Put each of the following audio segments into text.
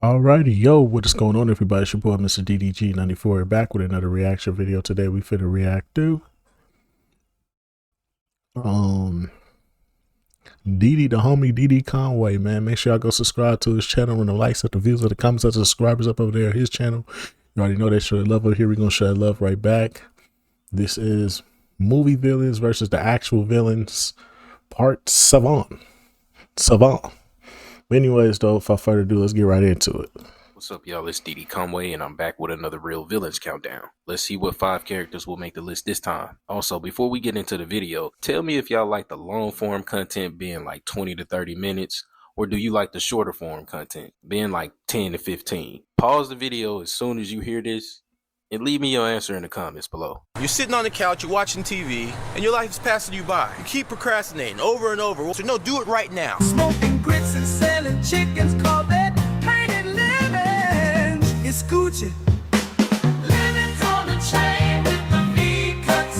Alrighty, yo, what is going on, everybody? It's your boy, Mr. DDG94, back with another reaction video. Today, we finna react to Diddy, the homie Diddy Conway, man. Make sure y'all go subscribe to his channel, run the likes up, the views, up the comments, up the subscribers up over there. His channel, you already know they show love over here. We're gonna show love right back. This is movie villains versus the actual villains, part Savant. But anyways, though, without further ado, let's get right into it. What's up, y'all? It's Diddy Conway, and I'm back with another Real Villains Countdown. Let's see what 5 characters will make the list this time. Also, before we get into the video, tell me if y'all like the long form content being like 20 to 30 minutes, or do you like the shorter form content being like 10 to 15? Pause the video as soon as you hear this, and leave me your answer in the comments below. You're sitting on the couch, you're watching TV, and your life is passing you by. You keep procrastinating over and over. So no, do it right now. Smoking grits and selling chickens, call that painted living. It's Gucci. Lemons on the chain with the V-cuts.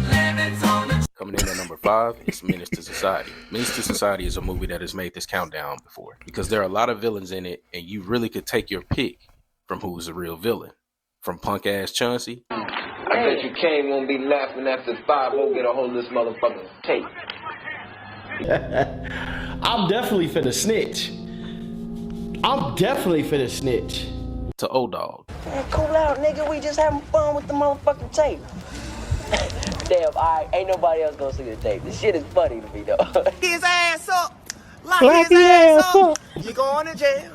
Lemons on the... Coming in at number 5, it's Menace to Society. Menace to Society is a movie that has made this countdown before, because there are a lot of villains in it, and you really could take your pick from who's the real villain. From punk ass Chauncey. I bet you Kane won't be laughing after 5 will get a hold of this motherfucking tape. I'm definitely finna snitch. To O-Dog. Man, cool out, nigga. We just having fun with the motherfucking tape. Damn, alright, ain't nobody else gonna see the tape. This shit is funny to me, though. His ass up! Lock his ass up! You going to jail?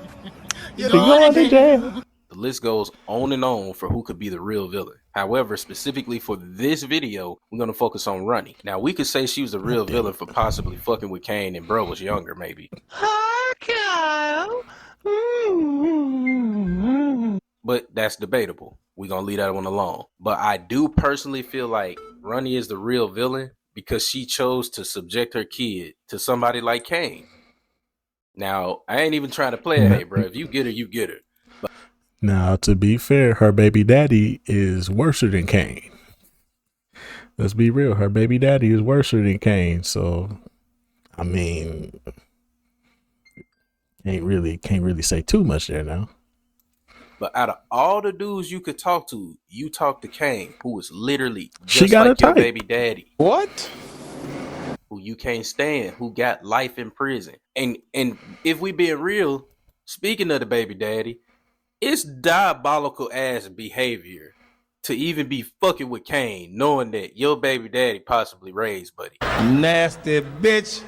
You going to jail? The list goes on and on for who could be the real villain. However, specifically for this video, we're going to focus on Ronnie. Now, we could say she was the real villain for possibly fucking with Kane and bro was younger, maybe. Hi, Kyle. But that's debatable. We're going to leave that one alone. But I do personally feel like Ronnie is the real villain because she chose to subject her kid to somebody like Kane. Now, I ain't even trying to play it, hey, bro. If you get her, you get her. Now, to be fair, her baby daddy is worse than Kane. Let's be real. Her baby daddy is worse than Kane. So, I mean, can't really say too much there now. But out of all the dudes you could talk to, you talk to Kane, who is literally She just got like a your type. baby daddy. What? Who you can't stand, who got life in prison. And if we being real, speaking of the baby daddy, it's diabolical ass behavior to even be fucking with Kane, knowing that your baby daddy possibly raised Buddy. Nasty bitch.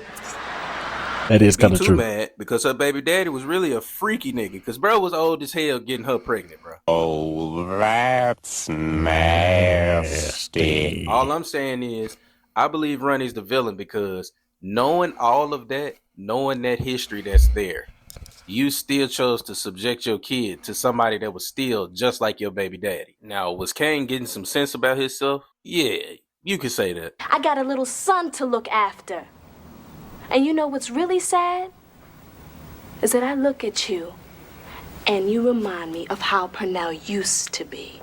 That is kind of Too true. mad because her baby daddy was really a freaky nigga. Because bro was old as hell getting her pregnant, bro. Oh, that's nasty. All I'm saying is, I believe Ronnie's the villain because knowing all of that, knowing that history that's there, you still chose to subject your kid to somebody that was still just like your baby daddy. Now, was Kane getting some sense about himself? Yeah, you could say that. I got a little son to look after. And you know what's really sad? Is that I look at you and you remind me of how Purnell used to be.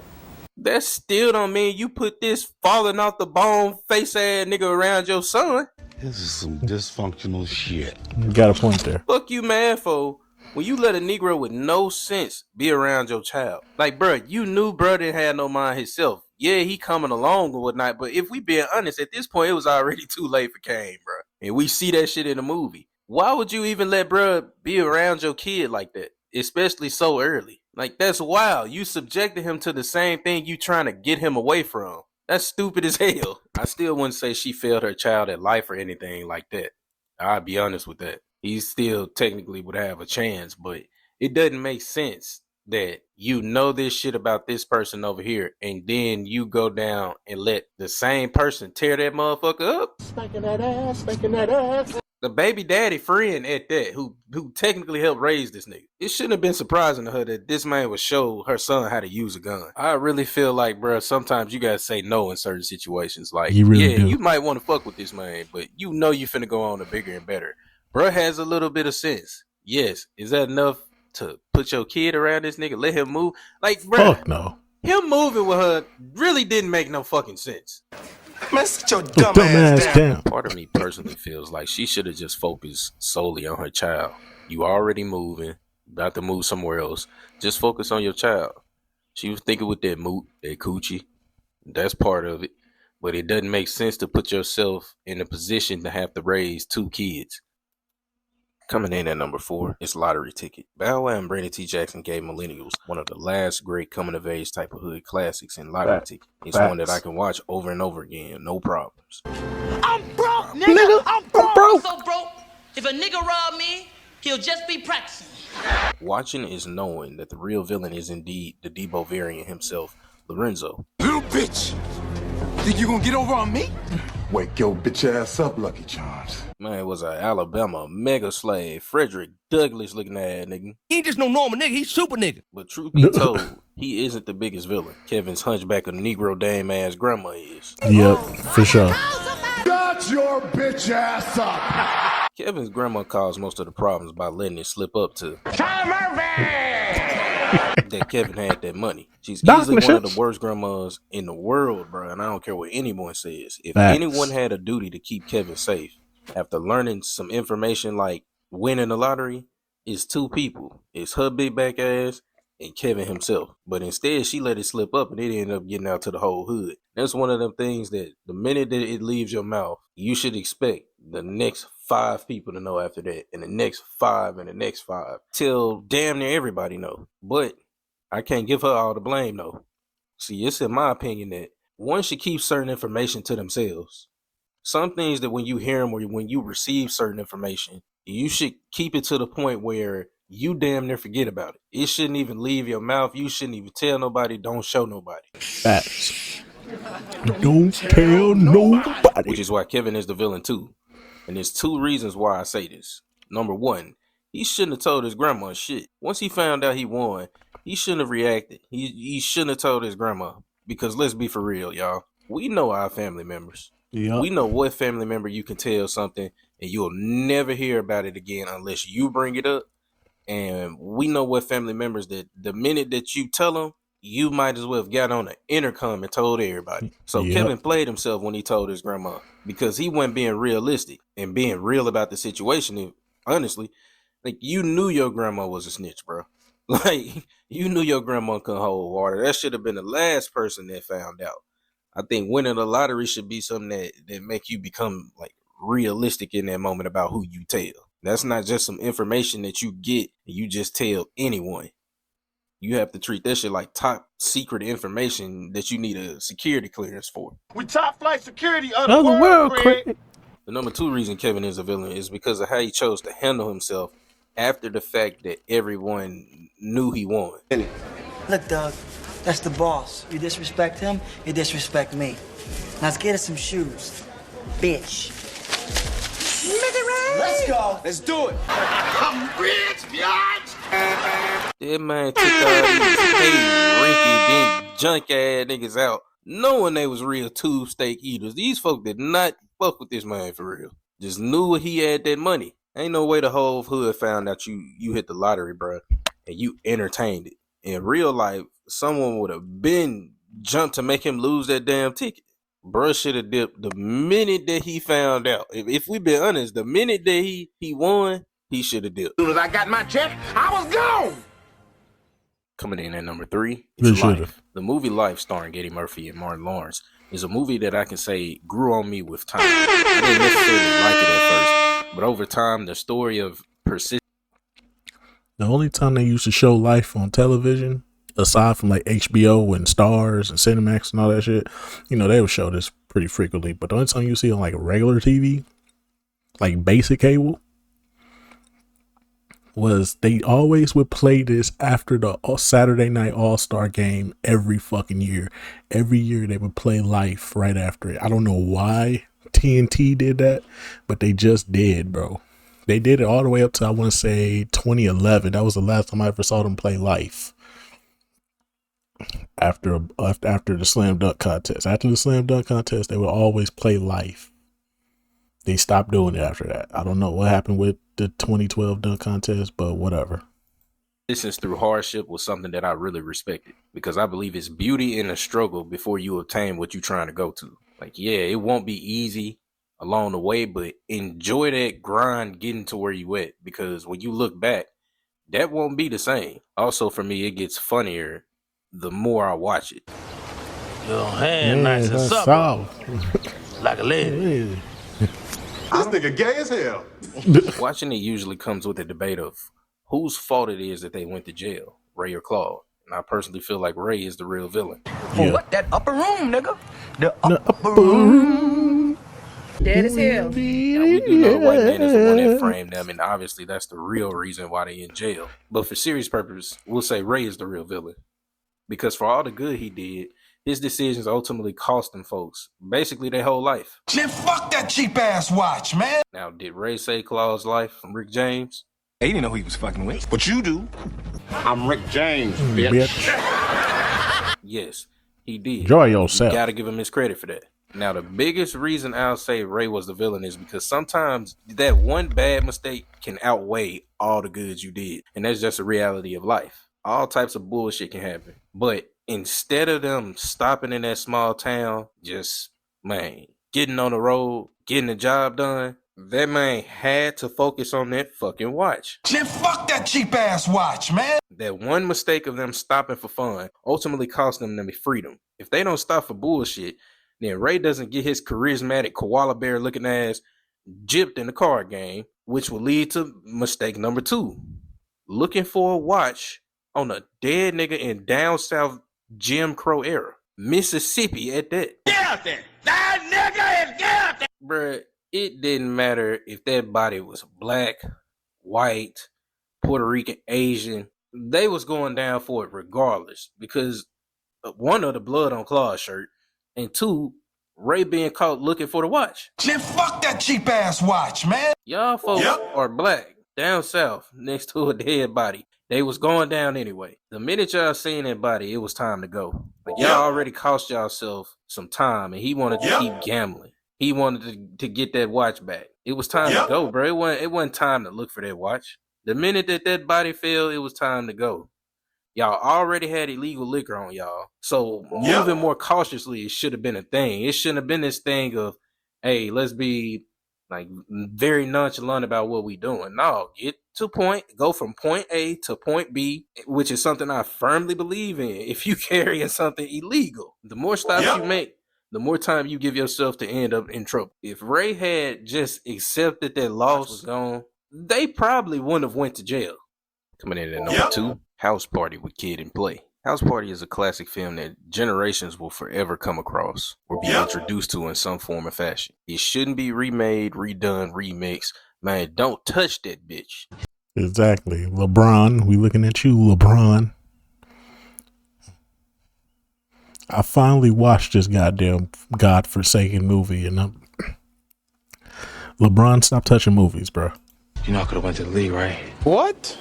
That still don't mean you put this falling off the bone face ass nigga around your son. This is some dysfunctional shit. You got a point there. Fuck you, man, for when you let a Negro with no sense be around your child. Like, bro, you knew bro didn't have no mind himself. Yeah, he coming along or whatnot, but if we being honest, at this point, it was already too late for Kane, bro. And we see that shit in the movie. Why would you even let bro be around your kid like that? Especially so early. Like, that's wild. You subjected him to the same thing you trying to get him away from. That's stupid as hell. I still wouldn't say she failed her child at life or anything like that. I'll be honest with that. He still technically would have a chance, but it doesn't make sense that you know this shit about this person over here and then you go down and let the same person tear that motherfucker up. Spanking that ass. The baby daddy friend at that, who technically helped raise this nigga. It shouldn't have been surprising to her that this man would show her son how to use a gun. I really feel like, bro, sometimes you gotta say no in certain situations. Like, You really do. you might want to fuck with this man, but you know you finna go on to bigger and better. Bro has a little bit of sense. Yes, is that enough to put your kid around this nigga? Let him move? Like, bro, Fuck no. him moving with her really didn't make no fucking sense. Man, sit your Dumb dumb ass down. down. Part of me personally feels like she should have just focused solely on her child. You already moving. about to move somewhere else. Just focus on your child. She was thinking with that moot, that coochie. That's part of it. But it doesn't make sense to put yourself in a position to have to raise 2 kids. Coming in at number 4 is Lottery Ticket. Bow Wow and Brandon T. Jackson gave millennials one of the last great coming-of-age type of hood classics in Lottery Ticket. It's one that I can watch over and over again, no problems. I'm broke, nigga. I'm broke. So broke. If a nigga rob me, he'll just be practicing. Watching is knowing that the real villain is indeed the Debo variant himself, Lorenzo. Little bitch! Think you gonna get over on me? Wake your bitch ass up, Lucky Charms. Man, was a Alabama mega slave, Frederick Douglass looking at nigga. He ain't just no normal nigga, he's super nigga. But truth be told, he isn't the biggest villain. Kevin's hunchback of Negro dame ass grandma is. Yep, for sure. Shut your bitch ass up! Kevin's grandma caused most of the problems by letting it slip up to that Kevin had that money. She's easily one of the worst grandmas in the world, bro. And I don't care what anyone says. If anyone had a duty to keep Kevin safe, after learning some information like winning the lottery, it's 2 people. It's her big back ass and Kevin himself. But instead, she let it slip up and it ended up getting out to the whole hood. That's one of them things that the minute that it leaves your mouth, you should expect the next 5 people to know after that, and the next 5 and the next 5, till damn near everybody know. But I can't give her all the blame though. See, it's in my opinion that one should keep certain information to themselves. Some things that when you hear them or when you receive certain information, you should keep it to the point where you damn near forget about it. It shouldn't even leave your mouth. You shouldn't even tell nobody. Don't show nobody. Facts. Don't tell nobody. Which is why Kevin is the villain too. And there's 2 reasons why I say this. Number 1, he shouldn't have told his grandma shit. Once he found out he won, he shouldn't have reacted. He shouldn't have told his grandma. Because let's be for real, y'all. We know our family members. Yep. We know what family member you can tell something and you'll never hear about it again unless you bring it up. And we know what family members that the minute that you tell them, you might as well have got on the intercom and told everybody. So Kevin played himself when he told his grandma because he wasn't being realistic and being real about the situation. And honestly, like, you knew your grandma was a snitch, bro. Like, you knew your grandma couldn't hold water. That should have been the last person that found out. I think winning the lottery should be something that make you become like realistic in that moment about who you tell. That's not just some information that you get and you just tell anyone. You have to treat that shit like top secret information that you need a security clearance for. We top flight security of the world, Craig. The number 2 reason Kevin is a villain is because of how he chose to handle himself after the fact that everyone knew he won. Look, Doug, that's the boss. You disrespect him, you disrespect me. Now let's get us some shoes. Bitch. Let's go. Let's do it. I'm rich, bitch. That man took all these rinky-dink junk ass niggas out, knowing they was real tube steak eaters. These folk did not fuck with this man for real. Just knew he had that money. Ain't no way the whole hood found out you hit the lottery, bro, and you entertained it. In real life, someone would have been jumped to make him lose that damn ticket. Bruh should have dipped the minute that he found out. If we be honest, the minute that he won, he should have dipped. As soon as I got my check, I was gone. Coming in at number 3, it's Life. The movie Life, starring Eddie Murphy and Martin Lawrence, is a movie that I can say grew on me with time. I didn't necessarily like it at first, but over time, the story of persistence. The only time they used to show Life on television, aside from like HBO and Stars and Cinemax and all that shit, you know, they would show this pretty frequently. But the only time you see on like regular TV, like basic cable, was they always would play this after the Saturday night All-Star game every fucking year. Every year they would play Life right after it. I don't know why TNT did that, but they just did, bro. They did it all the way up to, I want to say, 2011. That was the last time I ever saw them play Life. After the slam dunk contest. After the slam dunk contest, they would always play Life. They stopped doing it after that. I don't know what happened with the 2012 dunk contest, but whatever. Persistence through hardship was something that I really respected, because I believe it's beauty in the struggle before you obtain what you're trying to go to. Like, yeah, it won't be easy along the way, but enjoy that grind getting to where you at, because when you look back, That won't be the same. Also, for me, it gets funnier the more I watch it. Your hand nice and supple, like a lady. This nigga gay as hell. Watching it usually comes with a debate of whose fault it is that they went to jail, Ray or Claude. And I personally feel like Ray is the real villain. For what? That upper room, nigga. The upper room. Dead as hell. Now, we do know the white man is the one that framed them, and obviously that's the real reason why they in jail. But for serious purpose, we'll say Ray is the real villain. Because for all the good he did, his decisions ultimately cost them folks basically their whole life. Man, fuck that cheap ass watch, man. Now, did Ray save Claude's life from Rick James? He didn't know who he was fucking with. But you do. I'm Rick James, bitch. Yes, he did. Enjoy yourself. You gotta give him his credit for that. Now, the biggest reason I'll say Ray was the villain is because sometimes that one bad mistake can outweigh all the goods you did. And that's just a reality of life. All types of bullshit can happen. But instead of them stopping in that small town, just, man, getting on the road, getting the job done, that man had to focus on that fucking watch. Man, fuck that cheap ass watch, man. That one mistake of them stopping for fun ultimately cost them their freedom. If they don't stop for bullshit, then Ray doesn't get his charismatic koala bear looking ass gypped in the card game, which will lead to mistake number 2. Looking for a watch on a dead nigga in down south Jim Crow era. Mississippi at that. Guilty! That nigga is guilty! Bruh, it didn't matter if that body was black, white, Puerto Rican, Asian. They was going down for it regardless because 1, of the blood on Claw's shirt, and 2, Ray being caught looking for the watch. Man, fuck that cheap ass watch, man. Y'all folks are black, down south, next to a dead body. They was going down anyway. The minute y'all seen that body, it was time to go. Like y'all already cost y'allself some time, and he wanted to keep gambling. He wanted to get that watch back. It was time to go, bro. It wasn't time to look for that watch. The minute that body fell, it was time to go. Y'all already had illegal liquor on y'all. So moving more cautiously, it should have been a thing. It shouldn't have been this thing of, hey, let's be like very nonchalant about what we doing. No, get to point, go from point A to point B, which is something I firmly believe in. If you carrying something illegal, the more stops you make, the more time you give yourself to end up in trouble. If Ray had just accepted that loss was gone, they probably wouldn't have went to jail. Coming in at number 2, House Party with Kid and Play. House Party is a classic film that generations will forever come across or be introduced to in some form or fashion. It shouldn't be remade, redone, remixed. Man, don't touch that bitch. Exactly. LeBron, we looking at you, LeBron. I finally watched this goddamn godforsaken movie, and LeBron, stop touching movies, bro. You're not gonna went to the league, right? What?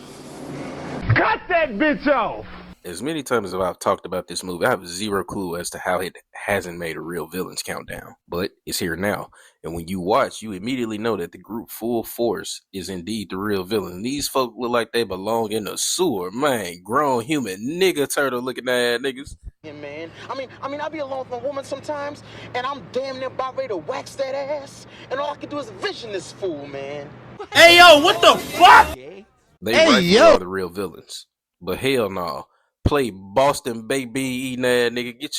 Cut that bitch off! As many times as I've talked about this movie, I have zero clue as to how it hasn't made a real villains countdown. But it's here now. And when you watch, you immediately know that the group full force is indeed the real villain. These folk look like they belong in the sewer. Man, grown human nigga turtle looking at niggas. Yeah, man. I mean, I be alone with a woman sometimes, and I'm damn near about ready to wax that ass, and all I can do is vision this fool, man. Hey, yo, what the fuck? They rightfully are the real villains. But hell no. Play Boston baby eating ass nigga. Get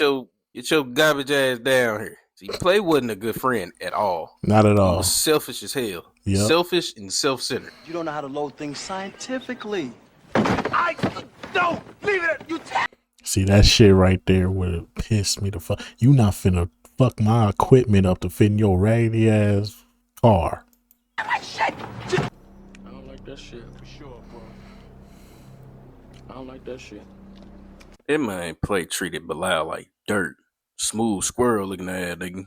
your garbage ass down here. See, Play wasn't a good friend at all. Not at all. He was selfish as hell. Yep. Selfish and self-centered. You don't know how to load things scientifically. No, leave it. You See, that shit right there would have pissed me the fuck. You not finna fuck my equipment up to fit in your raggedy ass car. I don't like that shit for sure, bro. I don't like that shit. That man Play treated Bilal like dirt. Smooth squirrel looking at nigga.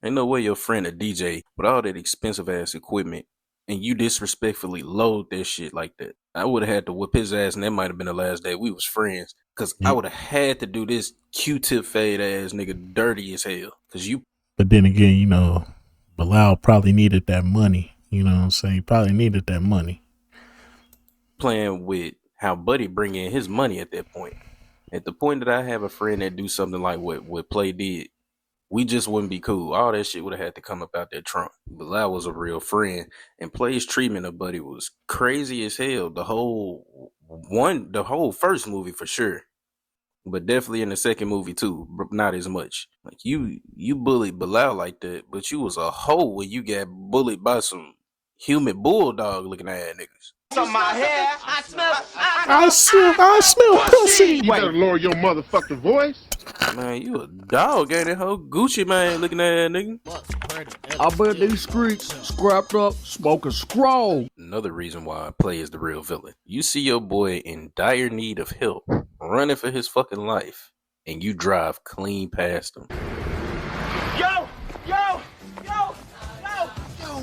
Ain't no way your friend a DJ with all that expensive ass equipment and you disrespectfully load that shit like that. I would have had to whip his ass, and that might have been the last day we was friends. Cause I would have had to do this Q-tip fade ass nigga dirty as hell. Cause you. But then again, you know, Bilal probably needed that money. You know what I'm saying? He probably needed that money. Playing with how Buddy bring in his money at that point. At the point that I have a friend that do something like what Play did, we just wouldn't be cool. All that shit would have had to come up out that trunk. Bilal was a real friend, and Play's treatment of Buddy was crazy as hell. The whole first movie for sure, but definitely in the second movie too, but not as much. Like you bullied Bilal like that, but you was a hoe when you got bullied by some human bulldog looking at niggas. On my hair, I smell pussy. You better lower your motherfucking voice. Man, you a dog, ain't it, hoe? Gucci man looking at nigga. I bet these streets scrapped up, smoking scroll. Another reason why Play is the real villain. You see your boy in dire need of help, running for his fucking life, and you drive clean past him. Yo,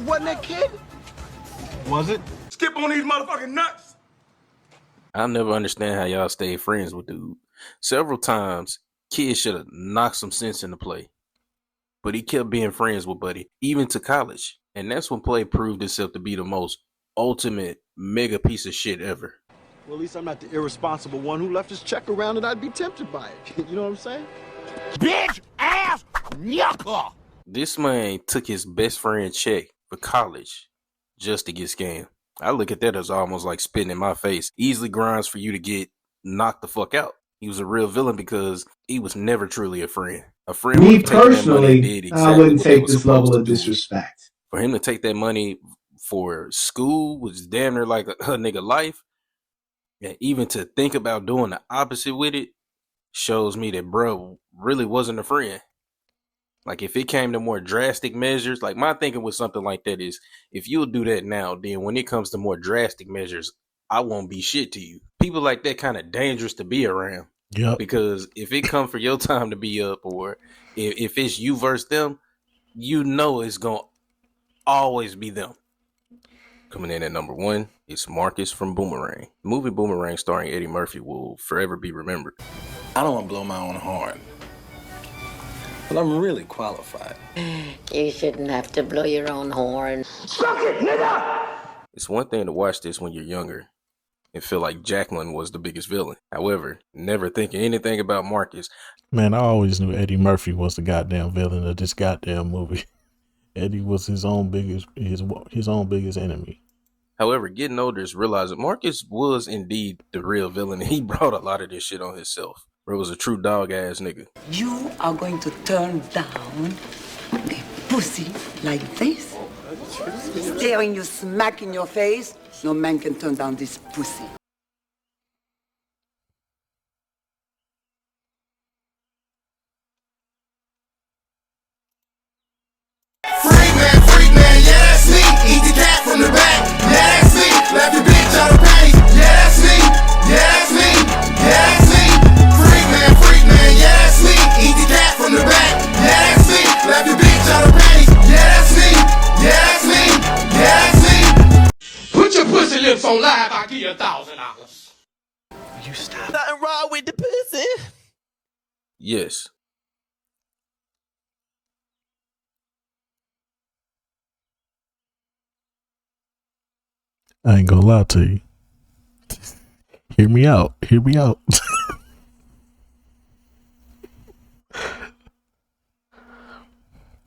wasn't that kid? Was it? Skip on these motherfucking nuts. I'll never understand how y'all stay friends with dude. Several times, kids should have knocked some sense into Play, but he kept being friends with Buddy, even to college. And that's when Play proved itself to be the most ultimate mega piece of shit ever. Well, at least I'm not the irresponsible one who left his check around and I'd be tempted by it. You know what I'm saying? Bitch, ass, yucca. This man took his best friend check for college just to get scammed. I look at that as almost like spitting in my face. Easily grinds for you to get knocked the fuck out. He was a real villain because he was never truly a friend. A friend. Me personally, I wouldn't take this level of disrespect. For him to take that money for school was damn near like a nigga life. And even to think about doing the opposite with it shows me that bro really wasn't a friend. Like if it came to more drastic measures, like my thinking with something like that is if you'll do that now, then when it comes to more drastic measures, I won't be shit to you. People like that kind of dangerous to be around. Yep. Because if it come for your time to be up, or if it's you versus them, you know it's gonna always be them. Coming in at number 1, it's Marcus from Boomerang. The movie Boomerang starring Eddie Murphy will forever be remembered. I don't want to blow my own horn, but I'm really qualified. You shouldn't have to blow your own horn. Suck it, nigga! It's one thing to watch this when you're younger and feel like Jacqueline was the biggest villain. However, never thinking anything about Marcus. Man, I always knew Eddie Murphy was the goddamn villain of this goddamn movie. Eddie was his own biggest enemy. However, getting older is realizing Marcus was indeed the real villain, and he brought a lot of this shit on himself. Bro was a true dog ass nigga. You are going to turn down a pussy like this? Staring you smack in your face? No man can turn down this pussy. Freak man, yeah, that's me. Eat the cat from the back, yeah, that's me. Left your bitch out of panties, yeah, that's me. Yeah, that's me. Yeah, that's me. Freak man, yeah, that's me. Eat the cat from the back, yeah, that's me. Left your bitch out of panties, yeah, that's me. Yeah, that's me. Yeah, that's me. Put your pussy lips on live, I'll give you $1,000. You stop. Nothing wrong with the pussy. Yes. I ain't gonna lie to you. Hear me out.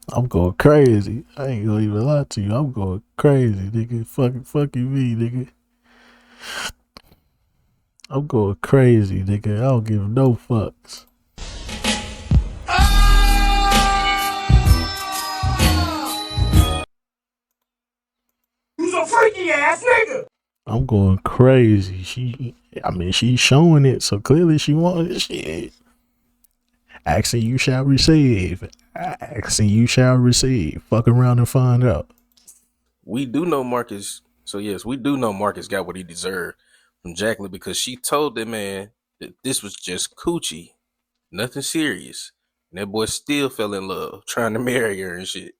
I'm going crazy. I ain't gonna even lie to you. I'm going crazy, nigga. Fucking me, nigga. I'm going crazy, nigga. I don't give no fucks. You's a freaky ass nigga. I'm going crazy. She's showing it, so clearly she wanted shit. Asking you shall receive. Asking you shall receive. Fuck around and find out. We do know Marcus. So yes, we do know Marcus got what he deserved from Jacqueline because she told that man that this was just coochie, nothing serious. And that boy still fell in love, trying to marry her and shit.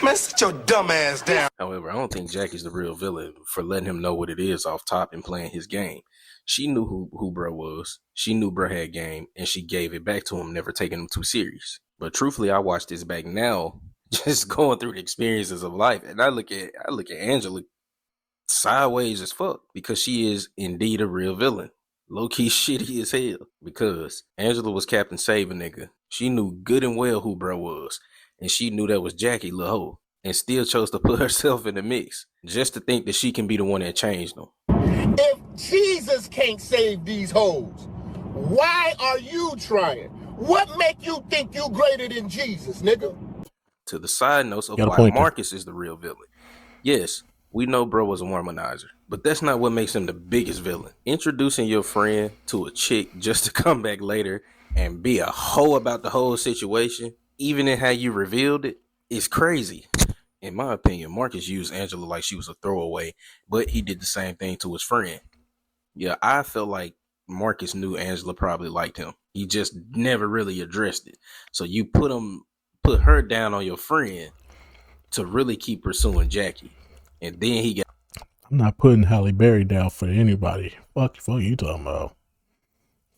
Man, sit your dumb ass down. However, I don't think Jackie's the real villain for letting him know what it is off top and playing his game. She knew who bro was. She knew bro had game, and she gave it back to him, never taking him too serious. But truthfully, I watch this back now, just going through the experiences of life, and I look at Angela sideways as fuck because she is indeed a real villain. Low-key shitty as hell because Angela was Captain Save a nigga She knew good and well who bro was, and she knew that was Jackie LaHoe, and still chose to put herself in the mix just to think that she can be the one that changed them. If Jesus can't save these hoes, why are you trying? What make you think you greater than Jesus, nigga? To the side notes of why Marcus is the real villain. Yes, we know bro was a womanizer, but that's not what makes him the biggest villain. Introducing your friend to a chick just to come back later and be a hoe about the whole situation, even in how you revealed it, is crazy. In my opinion, Marcus used Angela like she was a throwaway, but he did the same thing to his friend. Yeah, I felt like Marcus knew Angela probably liked him. He just never really addressed it. So you put her down on your friend to really keep pursuing Jackie. And then he got... I'm not putting Halle Berry down for anybody. Fuck you talking about.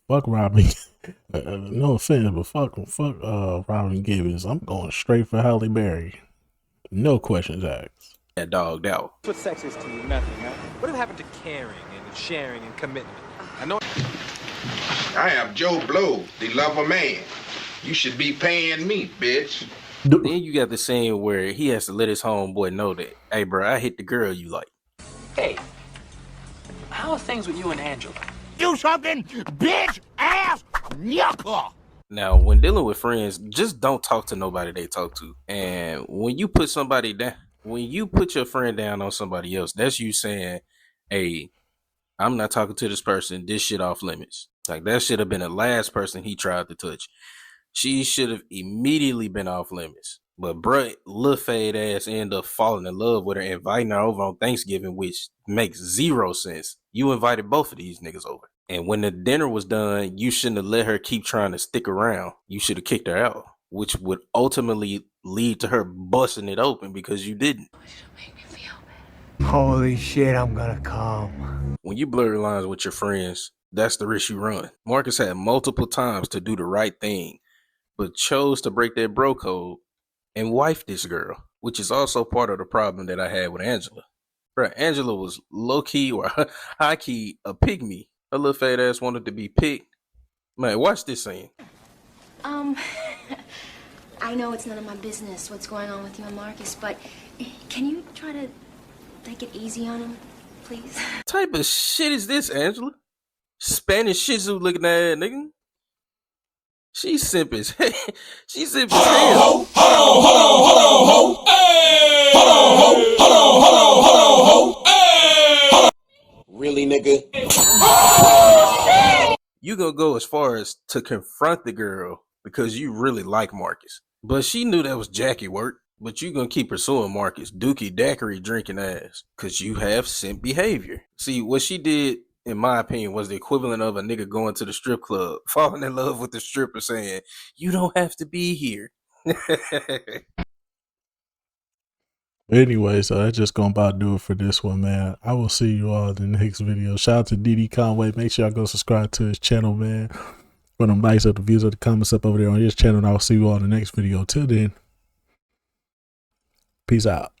Fuck Robin. No offense, but fuck Robin Givens. I'm going straight for Halle Berry. No questions asked. That dogged out. What sex is to you? Nothing, huh? What happened to caring and sharing and commitment? I know. I am Joe Blow, the lover man. You should be paying me, bitch. Then you got the scene where he has to let his homeboy know that, hey, bro, I hit the girl you like. Hey, how are things with you and Angela? You something, bitch, ass, yucca. Now, when dealing with friends, just don't talk to nobody they talk to. And when you put somebody down, when you put your friend down on somebody else, that's you saying, hey, I'm not talking to this person. This shit off limits. Like, that should have been the last person he tried to touch. She should have immediately been off limits. But bruh, little fade ass ended up falling in love with her, inviting her over on Thanksgiving, which makes zero sense. You invited both of these niggas over. And when the dinner was done, you shouldn't have let her keep trying to stick around. You should have kicked her out, which would ultimately lead to her busting it open because you didn't. Holy shit, I'm gonna come. When you blur the lines with your friends, that's the risk you run. Marcus had multiple times to do the right thing, but chose to break that bro code and wife this girl, which is also part of the problem that I had with Angela. Bro, Angela was low-key or high-key a pygmy. Her little fat ass wanted to be picked. Man, watch this scene. I know it's none of my business what's going on with you and Marcus, but can you try to take it easy on him, please? What type of shit is this, Angela? Spanish Shih Tzu looking at nigga. She's simp as hell. She's simp as hell. Hold on. Hey! Hold on. Really, nigga? You gonna go as far as to confront the girl because you really like Marcus. But she knew that was Jackie work. But you gonna keep pursuing Marcus, dookie daiquiri drinking ass, because you have simp behavior. See, what she did, in my opinion, was the equivalent of a nigga going to the strip club, falling in love with the stripper saying, you don't have to be here. Anyway, so that's just gonna about do it for this one, man. I will see you all in the next video. Shout out to DD Conway. Make sure y'all go subscribe to his channel, man. For them likes up, the views of the comments up over there on his channel. And I'll see you all in the next video. Till then, peace out.